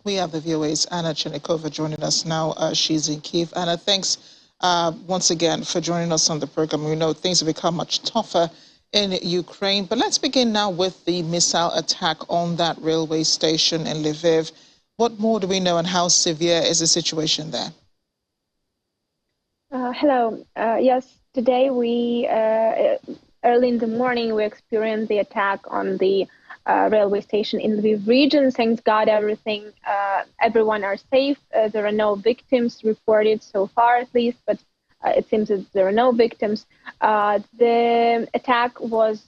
We have the VOA's Anna Chenikova joining us now. She's in Kyiv. Anna, thanks once again for joining us on the program. We know things have become much tougher in Ukraine, but let's begin now with the missile attack on that railway station in Lviv. What more do we know, and how severe is the situation there? Hello. Yes, today early in the morning, we experienced the attack on the railway station in the Lviv region. Thanks God, everyone are safe. There are no victims reported so far, at least, but it seems that there are no victims. The attack was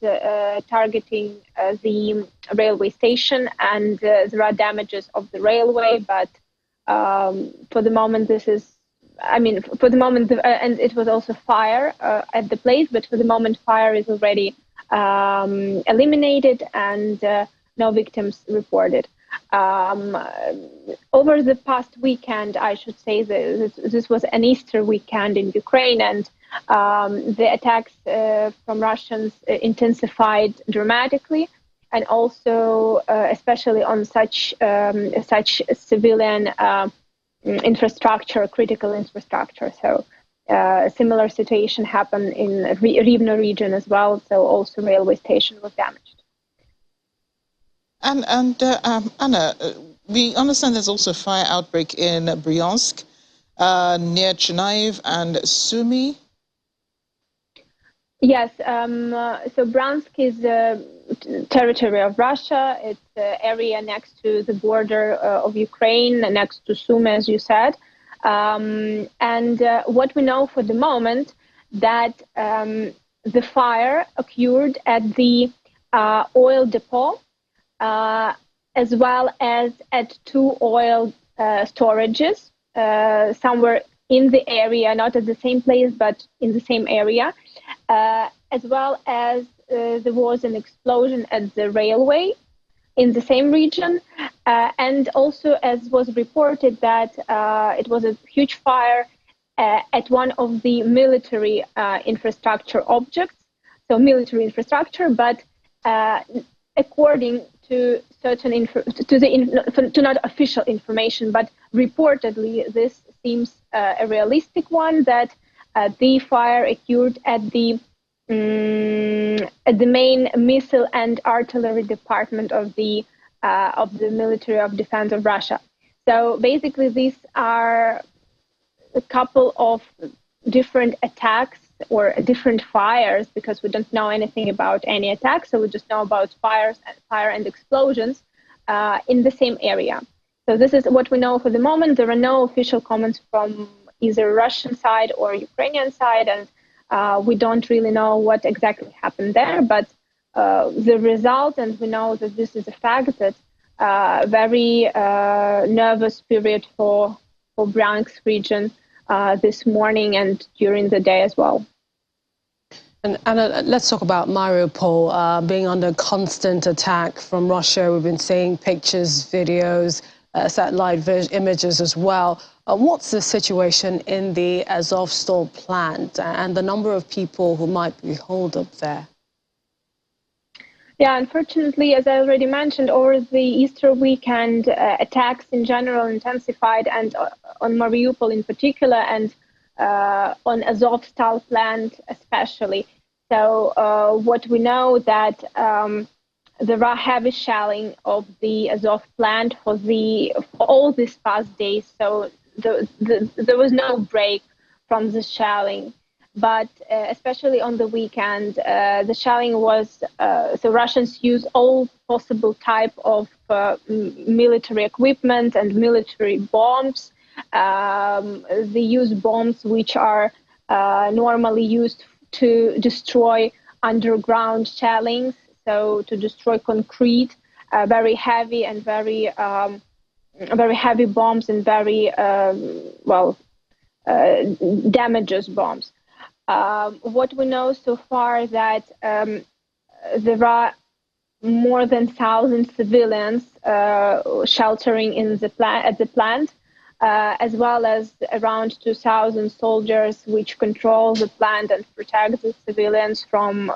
targeting the railway station, and there are damages of the railway, but for the moment, and it was also fire at the place, but for the moment, fire is already eliminated and no victims reported. Over the past weekend, I should say this was an Easter weekend in Ukraine, and the attacks from Russians intensified dramatically, and also especially on such civilian infrastructure, critical infrastructure. So a similar situation happened in Rivne region as well. So also railway station was damaged. And Anna, we understand there's also a fire outbreak in Bryansk, near Chernihiv and Sumy. Yes, so Bryansk is territory of Russia. It's the area next to the border of Ukraine, next to Sumy, as you said. And what we know for the moment, that the fire occurred at the oil depot, as well as at two oil storages, somewhere in the area, not at the same place, but in the same area, as well as there was an explosion at the railway in the same region, and also, as was reported, that it was a huge fire at one of the military infrastructure objects, so military infrastructure, but according to certain to not official information, but reportedly this seems a realistic one, that the fire occurred at the main missile and artillery department of the military of defense of Russia. So basically, these are a couple of different attacks or different fires, because we don't know anything about any attacks, so we just know about fire and explosions in the same area. So this is what we know for the moment. There are no official comments from either Russian side or Ukrainian side, and we don't really know what exactly happened there. But the result, and we know that this is a fact, that very nervous period for Bryansk region this morning and during the day as well. And Anna, let's talk about Mariupol being under constant attack from Russia. We've been seeing pictures, videos, satellite images as well. What's the situation in the Azovstal plant and the number of people who might be holed up there? Yeah, unfortunately, as I already mentioned, over the Easter weekend, attacks in general intensified, and on Mariupol in particular, and on Azovstal plant especially. So what we know that there are heavy shelling of the Azov plant for all these past days. So there was no break from the shelling. But especially on the weekend, the shelling was, so Russians use all possible type of military equipment and military bombs. They use bombs which are normally used to destroy underground shellings, so to destroy concrete, very heavy and very heavy bombs, and very damages bombs. What we know so far that there are more than 1,000 civilians sheltering in the at the plant, as well as around 2,000 soldiers which control the plant and protect the civilians from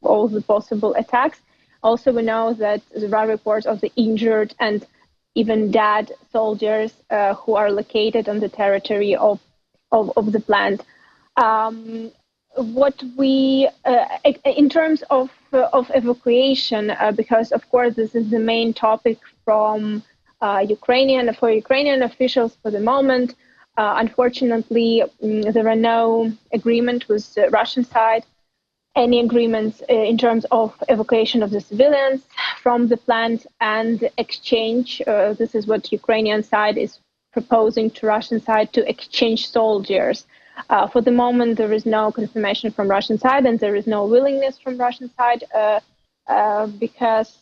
all the possible attacks. Also, we know that there are reports of the injured and even dead soldiers who are located on the territory of the plant. What we, in terms of evacuation, because of course this is the main topic from Ukrainian officials for the moment. Unfortunately, there are no agreement with the Russian side, any agreements in terms of evacuation of the civilians from the plant and exchange. This is what Ukrainian side is proposing to Russian side, to exchange soldiers. For the moment, there is no confirmation from Russian side, and there is no willingness from Russian side because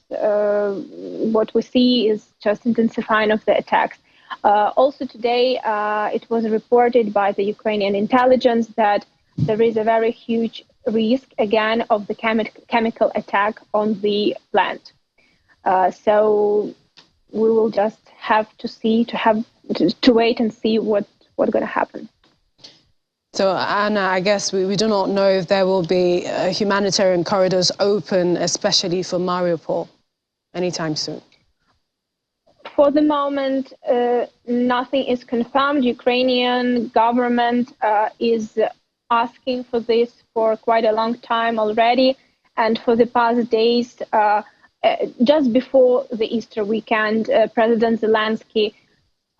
what we see is just intensifying of the attacks. Also today, it was reported by the Ukrainian intelligence that there is a very huge risk again of the chemical attack on the plant. So we will just have to see, to wait and see what's going to happen. So, Anna, I guess we do not know if there will be humanitarian corridors open, especially for Mariupol, anytime soon. For the moment, nothing is confirmed. Ukrainian government is asking for this for quite a long time already. And for the past days, just before the Easter weekend, President Zelensky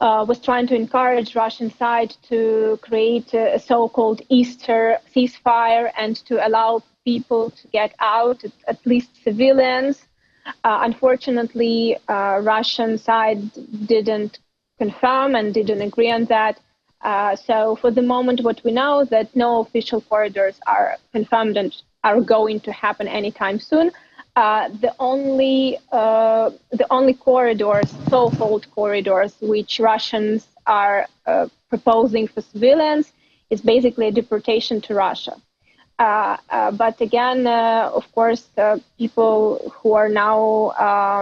was trying to encourage Russian side to create a so-called Easter ceasefire and to allow people to get out, at least civilians. Unfortunately, Russian side didn't confirm and didn't agree on that. So for the moment, what we know is that no official corridors are confirmed and are going to happen anytime soon. The only corridors, so-called corridors, which Russians are proposing for civilians, is basically a deportation to Russia. But again, of course, people who are now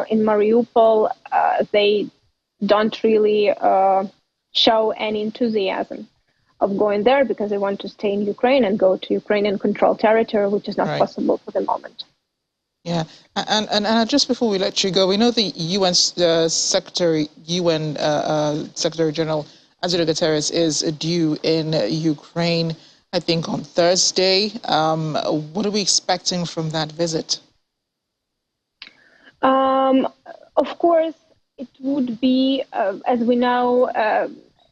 in Mariupol, they don't really show any enthusiasm of going there because they want to stay in Ukraine and go to Ukrainian-controlled territory, which is not possible for the moment. Yeah, and just before we let you go, we know the UN Secretary General Antonio Guterres is due in Ukraine, I think, on Thursday. What are we expecting from that visit? Of course, it would be, as we know,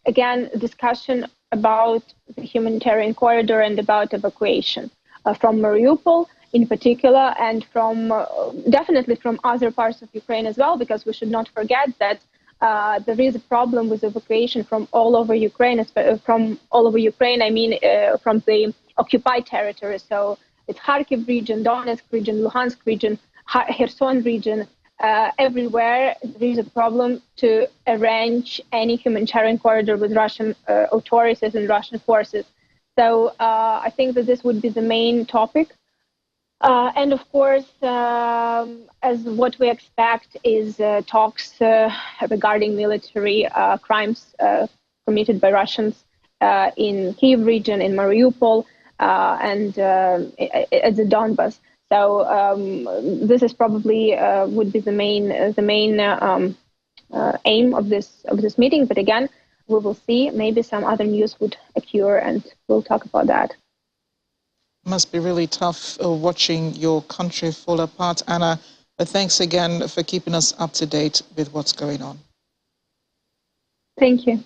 again, a discussion about the humanitarian corridor and about evacuation from Mariupol in particular, and from definitely from other parts of Ukraine as well, because we should not forget that there is a problem with evacuation from all over Ukraine. From all over Ukraine, I mean from the occupied territory. So it's Kharkiv region, Donetsk region, Luhansk region, Kherson region. Everywhere there is a problem to arrange any humanitarian corridor with Russian authorities and Russian forces. So I think that this would be the main topic. And of course, as what we expect is talks regarding military crimes committed by Russians in Kyiv region, in Mariupol, and at the Donbas. So this is probably would be the main aim of this meeting. But again, we will see. Maybe some other news would occur, and we'll talk about that. Must be really tough watching your country fall apart, Anna. But thanks again for keeping us up to date with what's going on. Thank you.